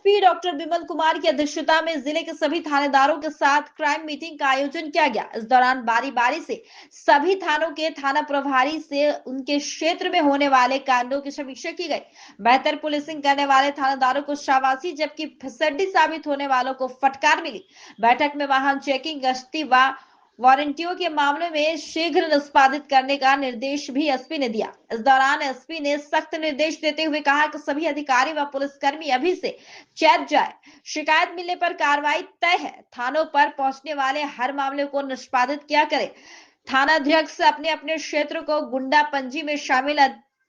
SP doctor Vimal Kumar की अध्यक्षता में जिले के सभी थानेदारों के साथ क्राइम मीटिंग का आयोजन किया गया। इस दौरान बारी बारी से सभी थानों के थाना प्रभारी से उनके क्षेत्र में होने वाले कांडों की समीक्षा की गई। बेहतर पुलिसिंग करने वाले थानेदारों को शाबाशी, जबकि फिसड्डी साबित होने वालों को फटकार मिली। बैठक में वाहन चेकिंग, गश्ती व वारंटियों के मामले में शीघ्र निष्पादित करने का निर्देश भी एसपी ने दिया। इस दौरान एसपी ने सख्त निर्देश देते हुए कहा कि सभी अधिकारी व पुलिसकर्मी अभी से चेत जाए। शिकायत मिलने पर कार्रवाई तय है। थानों पर पहुंचने वाले हर मामले को निष्पादित किया करे। थानाध्यक्ष अपने अपने क्षेत्र को गुंडा पंजी में शामिल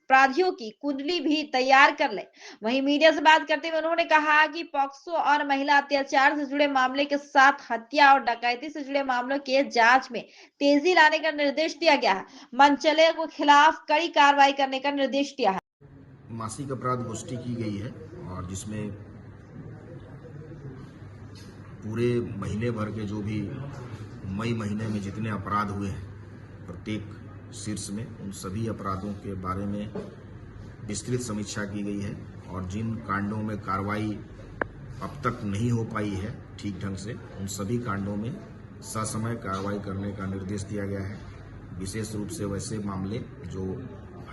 अपराधियों की कुंडली भी तैयार कर ले। वहीं मीडिया से बात करते हुए उन्होंने कहा कि पॉक्सो और महिला अत्याचार से जुड़े मामले के साथ हत्या और डकैती से जुड़े मामलों के जांच में तेजी लाने का निर्देश दिया गया है। मनचले के खिलाफ कड़ी कार्रवाई करने का निर्देश दिया है। मासिक अपराध गोष्ठी की गई है और जिसमें पूरे महीने भर के जो भी मई महीने में जितने अपराध हुए हैं प्रत्येक शीर्ष में, उन सभी अपराधों के बारे में विस्तृत समीक्षा की गई है और जिन कांडों में कार्रवाई अब तक नहीं हो पाई है ठीक ढंग से, उन सभी कांडों में ससमय कार्रवाई करने का निर्देश दिया गया है। विशेष रूप से वैसे मामले जो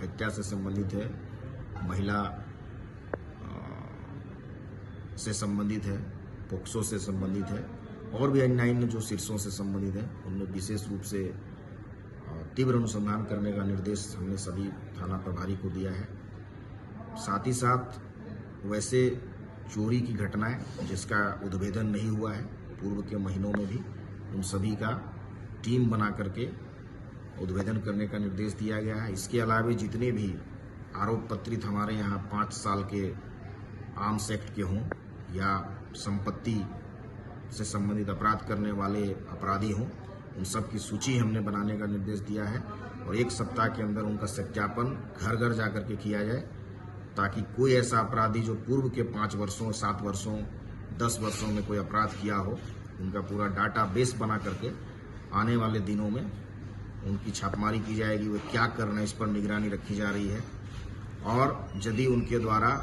हत्या से संबंधित है, महिला से संबंधित है, पोक्सो से संबंधित है और भी अन्य जो शीर्षों से संबंधित है, उनमें विशेष रूप से तीव्र अनुसंधान करने का निर्देश हमने सभी थाना प्रभारी को दिया है। साथ ही साथ वैसे चोरी की घटनाएं जिसका उद्भेदन नहीं हुआ है पूर्व के महीनों में भी, उन सभी का टीम बना करके उद्भेदन करने का निर्देश दिया गया है। इसके अलावा जितने भी आरोप पत्रित हमारे यहाँ 5 साल के आर्म्स एक्ट के हों या संपत्ति से संबंधित अपराध करने वाले अपराधी हों, उन सब की सूची हमने बनाने का निर्देश दिया है और 1 सप्ताह के अंदर उनका सत्यापन घर घर जाकर के किया जाए, ताकि कोई ऐसा अपराधी जो पूर्व के 5 वर्षों, 7 वर्षों, 10 वर्षों में कोई अपराध किया हो, उनका पूरा डाटा बेस बना करके आने वाले दिनों में उनकी छापेमारी की जाएगी। वे क्या कर रहे हैं इस पर निगरानी रखी जा रही है और यदि उनके द्वारा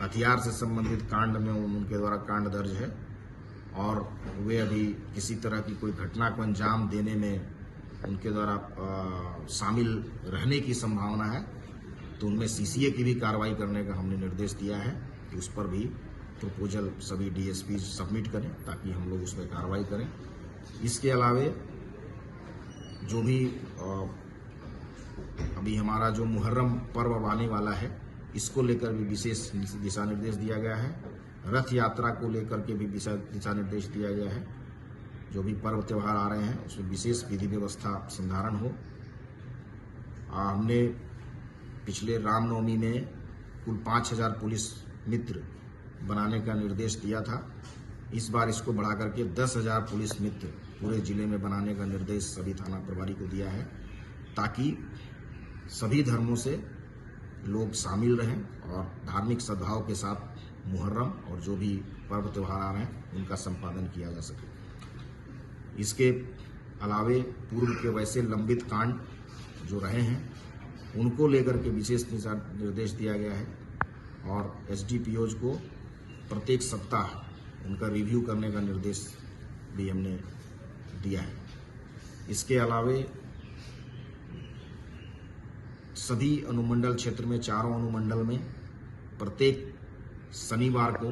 हथियार से संबंधित कांड में उनके द्वारा कांड दर्ज है और वे अभी किसी तरह की कोई घटना को अंजाम देने में उनके द्वारा शामिल रहने की संभावना है, तो उनमें सीसीए की भी कार्रवाई करने का हमने निर्देश दिया है कि उस पर भी प्रपोजल सभी डीएसपी सबमिट करें ताकि हम लोग उसमें कार्रवाई करें। इसके अलावे जो भी अभी हमारा जो मुहर्रम पर्व आने वाला है, इसको लेकर भी विशेष दिशा निर्देश दिया गया है। रथ यात्रा को लेकर के भी दिशा निर्देश दिया गया है। जो भी पर्व त्यौहार आ रहे हैं उसमें विशेष विधि व्यवस्था संधारण हो। हमने पिछले रामनवमी में कुल 5000 पुलिस मित्र बनाने का निर्देश दिया था। इस बार इसको बढ़ा करके 10,000 पुलिस मित्र पूरे जिले में बनाने का निर्देश सभी थाना प्रभारी को दिया है, ताकि सभी धर्मों से लोग शामिल रहें और धार्मिक सद्भाव के साथ मुहर्रम और जो भी पर्व त्यौहार आ रहे हैं उनका संपादन किया जा सके। इसके अलावे पूर्व के वैसे लंबित कांड जो रहे हैं उनको लेकर के विशेष निर्देश दिया गया है और एसडीपीओज को प्रत्येक सप्ताह उनका रिव्यू करने का निर्देश भी हमने दिया है। इसके अलावे सभी अनुमंडल क्षेत्र में, चारों अनुमंडल में प्रत्येक शनिवार को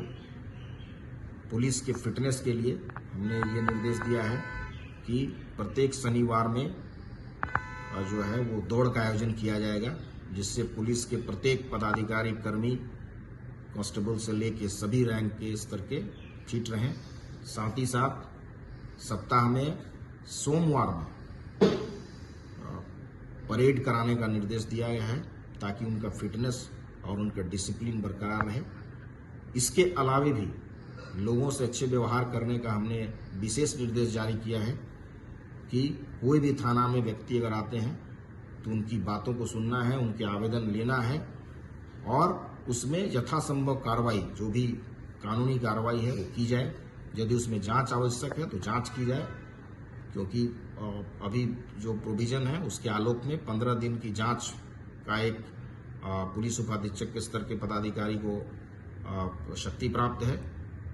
पुलिस के फिटनेस के लिए हमने ये निर्देश दिया है कि प्रत्येक शनिवार में जो है वो दौड़ का आयोजन किया जाएगा, जिससे पुलिस के प्रत्येक पदाधिकारी, कर्मी, कांस्टेबल से लेके सभी रैंक के स्तर के फिट रहें। साथ ही साथ सप्ताह में सोमवार में परेड कराने का निर्देश दिया गया है ताकि उनका फिटनेस और उनका डिसिप्लिन बरकरार रहे। इसके अलावे भी लोगों से अच्छे व्यवहार करने का हमने विशेष निर्देश जारी किया है कि कोई भी थाना में व्यक्ति अगर आते हैं तो उनकी बातों को सुनना है, उनके आवेदन लेना है और उसमें यथासंभव कार्रवाई, जो भी कानूनी कार्रवाई है वो की जाए। यदि उसमें जांच आवश्यक है तो जांच की जाए, क्योंकि अभी जो प्रोविजन है उसके आलोक में 15 दिन की जांच का एक पुलिस उपाधीक्षक के स्तर के पदाधिकारी को शक्ति प्राप्त है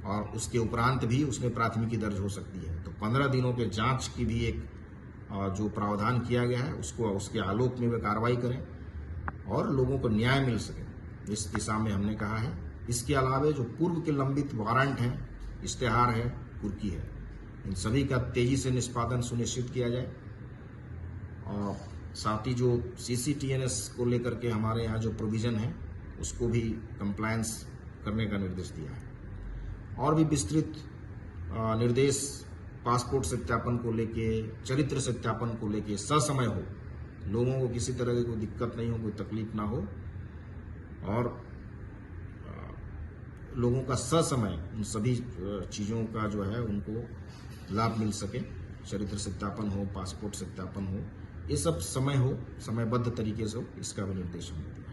और उसके उपरांत भी उसमें प्राथमिकी दर्ज हो सकती है। तो 15 दिनों के जांच की भी एक जो प्रावधान किया गया है उसको उसके आलोक में वे कार्रवाई करें और लोगों को न्याय मिल सके, इस दिशा में हमने कहा है। इसके अलावा जो पूर्व के लंबित वारंट हैं, इश्तेहार है, कुर्की है, इन सभी का तेजी से निष्पादन सुनिश्चित किया जाए और साथ ही जो CCTNS को लेकर के हमारे यहाँ जो प्रोविजन है उसको भी कंप्लायंस करने का निर्देश दिया है। और भी विस्तृत निर्देश पासपोर्ट सत्यापन को लेके, चरित्र सत्यापन को लेके ससमय हो, लोगों को किसी तरह की कोई दिक्कत नहीं हो, कोई तकलीफ ना हो और लोगों का ससमय उन सभी चीज़ों का जो है उनको लाभ मिल सके। चरित्र सत्यापन हो, पासपोर्ट सत्यापन हो, ये सब समय हो, समयबद्ध तरीके से हो, इसका भी निर्देश हमने दिया।